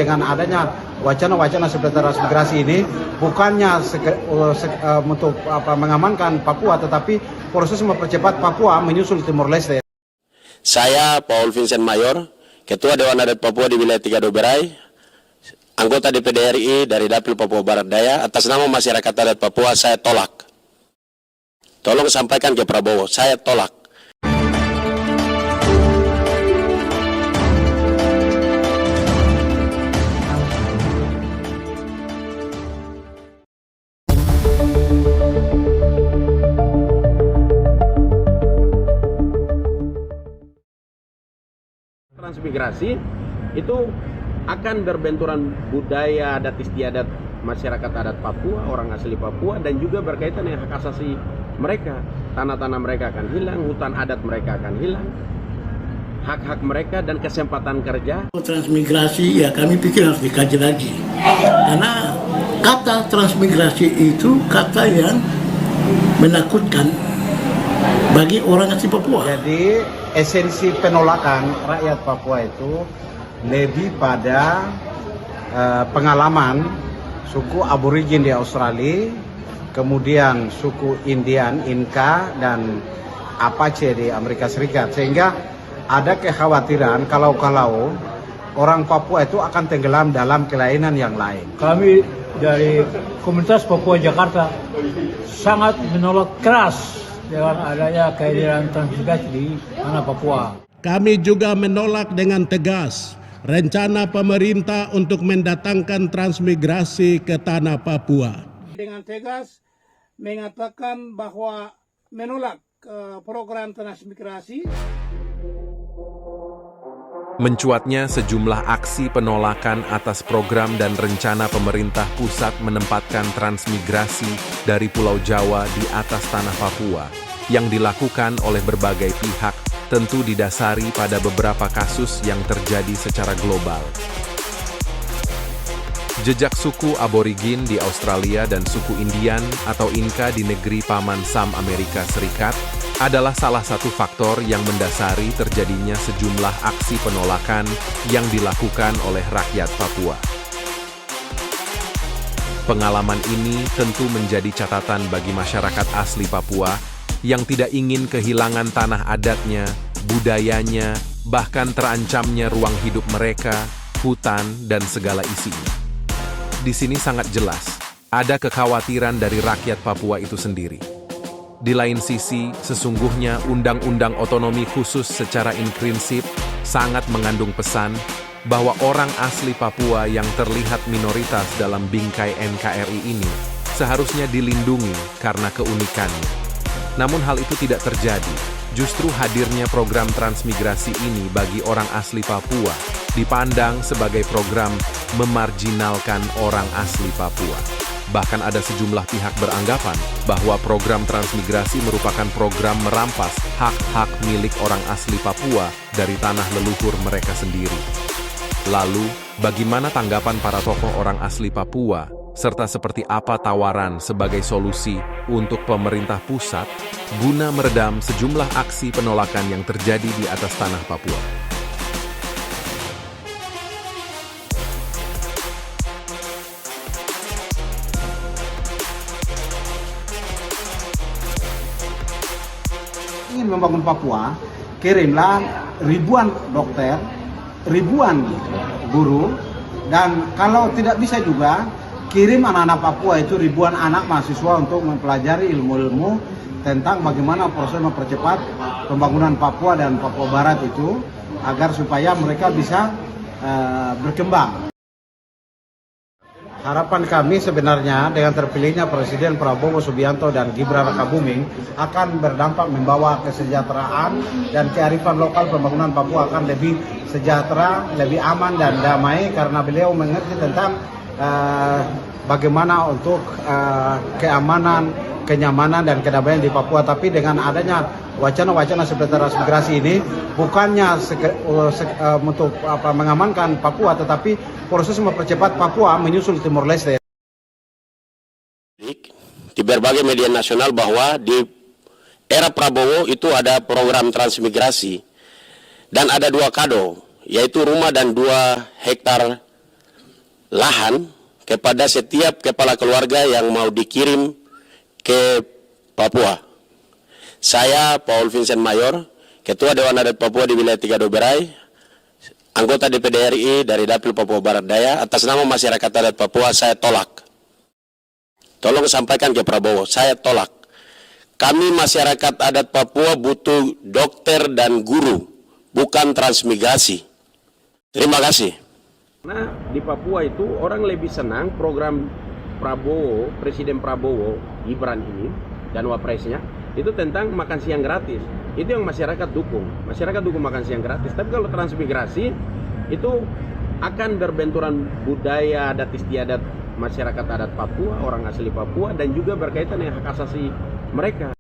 dengan adanya wacana-wacana seperti transmigrasi ini bukannya untuk mengamankan Papua, tetapi proses mempercepat Papua menyusul Timor Leste. Saya Paul Vincent Mayor, Ketua Dewan Adat Papua di wilayah Tiga Doberai, anggota DPD RI dari Dapil Papua Barat Daya. Atas nama masyarakat adat Papua, saya tolak. Tolong sampaikan ke Prabowo, saya tolak. Transmigrasi itu akan berbenturan budaya adat istiadat masyarakat adat Papua, orang asli Papua, dan juga berkaitan dengan hak asasi mereka. Tanah-tanah mereka akan hilang, hutan adat mereka akan hilang, hak-hak mereka dan kesempatan kerja. Transmigrasi ya kami pikir harus dikaji lagi, karena kata transmigrasi itu kata yang menakutkan bagi orang asli Papua. Jadi esensi penolakan rakyat Papua itu lebih pada pengalaman suku aborigin di Australia, kemudian suku Indian, Inca, dan Apache di Amerika Serikat. Sehingga ada kekhawatiran kalau orang Papua itu akan tenggelam dalam kelainan yang lain. Kami dari komunitas Papua Jakarta sangat menolak keras dengan adanya kehadiran transmigrasi di tanah Papua. Kami juga menolak dengan tegas rencana pemerintah untuk mendatangkan transmigrasi ke tanah Papua. Dengan tegas mengatakan bahwa menolak program transmigrasi. Mencuatnya sejumlah aksi penolakan atas program dan rencana pemerintah pusat menempatkan transmigrasi dari Pulau Jawa di atas tanah Papua yang dilakukan oleh berbagai pihak, tentu didasari pada beberapa kasus yang terjadi secara global. Jejak suku aborigin di Australia dan suku Indian atau Inca di negeri Paman Sam Amerika Serikat adalah salah satu faktor yang mendasari terjadinya sejumlah aksi penolakan yang dilakukan oleh rakyat Papua. Pengalaman ini tentu menjadi catatan bagi masyarakat asli Papua yang tidak ingin kehilangan tanah adatnya, budayanya, bahkan terancamnya ruang hidup mereka, hutan, dan segala isinya. Di sini sangat jelas, ada kekhawatiran dari rakyat Papua itu sendiri. Di lain sisi, sesungguhnya Undang-Undang Otonomi Khusus secara inprinsip sangat mengandung pesan bahwa orang asli Papua yang terlihat minoritas dalam bingkai NKRI ini seharusnya dilindungi karena keunikannya. Namun hal itu tidak terjadi. Justru hadirnya program transmigrasi ini bagi orang asli Papua dipandang sebagai program memarjinalkan orang asli Papua. Bahkan ada sejumlah pihak beranggapan bahwa program transmigrasi merupakan program merampas hak-hak milik orang asli Papua dari tanah leluhur mereka sendiri. Lalu, bagaimana tanggapan para tokoh orang asli Papua, serta seperti apa tawaran sebagai solusi untuk pemerintah pusat guna meredam sejumlah aksi penolakan yang terjadi di atas tanah Papua? Ingin membangun Papua, kirimlah ribuan dokter, ribuan guru, dan kalau tidak bisa juga kirim anak-anak Papua itu ribuan anak mahasiswa untuk mempelajari ilmu-ilmu tentang bagaimana proses mempercepat pembangunan Papua dan Papua Barat itu agar supaya mereka bisa berkembang. Harapan kami sebenarnya dengan terpilihnya Presiden Prabowo Subianto dan Gibran Rakabuming akan berdampak membawa kesejahteraan dan kearifan lokal. Pembangunan Papua akan lebih sejahtera, lebih aman dan damai karena beliau mengerti tentang bagaimana untuk keamanan, kenyamanan dan kedamaian di Papua. Tapi dengan adanya wacana-wacana seperti transmigrasi ini bukannya untuk mengamankan Papua, tetapi proses mempercepat Papua menyusul Timor Leste. Di berbagai media nasional bahwa di era Prabowo itu ada program transmigrasi dan ada 2 kado, yaitu rumah dan 2 hektar lahan kepada setiap kepala keluarga yang mau dikirim ke Papua. Saya, Paul Vincent Mayor, Ketua Dewan Adat Papua di wilayah Tiga Doberai, anggota DPD RI dari Dapil Papua Barat Daya, atas nama masyarakat adat Papua, saya tolak. Tolong sampaikan ke Prabowo, saya tolak. Kami masyarakat adat Papua butuh dokter dan guru, bukan transmigrasi. Terima kasih. Nah, di Papua itu orang lebih senang program Prabowo, Presiden Prabowo, Gibran ini, dan wapresnya, itu tentang makan siang gratis. Itu yang masyarakat dukung. Masyarakat dukung makan siang gratis. Tapi kalau transmigrasi, itu akan berbenturan budaya adat istiadat masyarakat adat Papua, orang asli Papua, dan juga berkaitan dengan hak asasi mereka.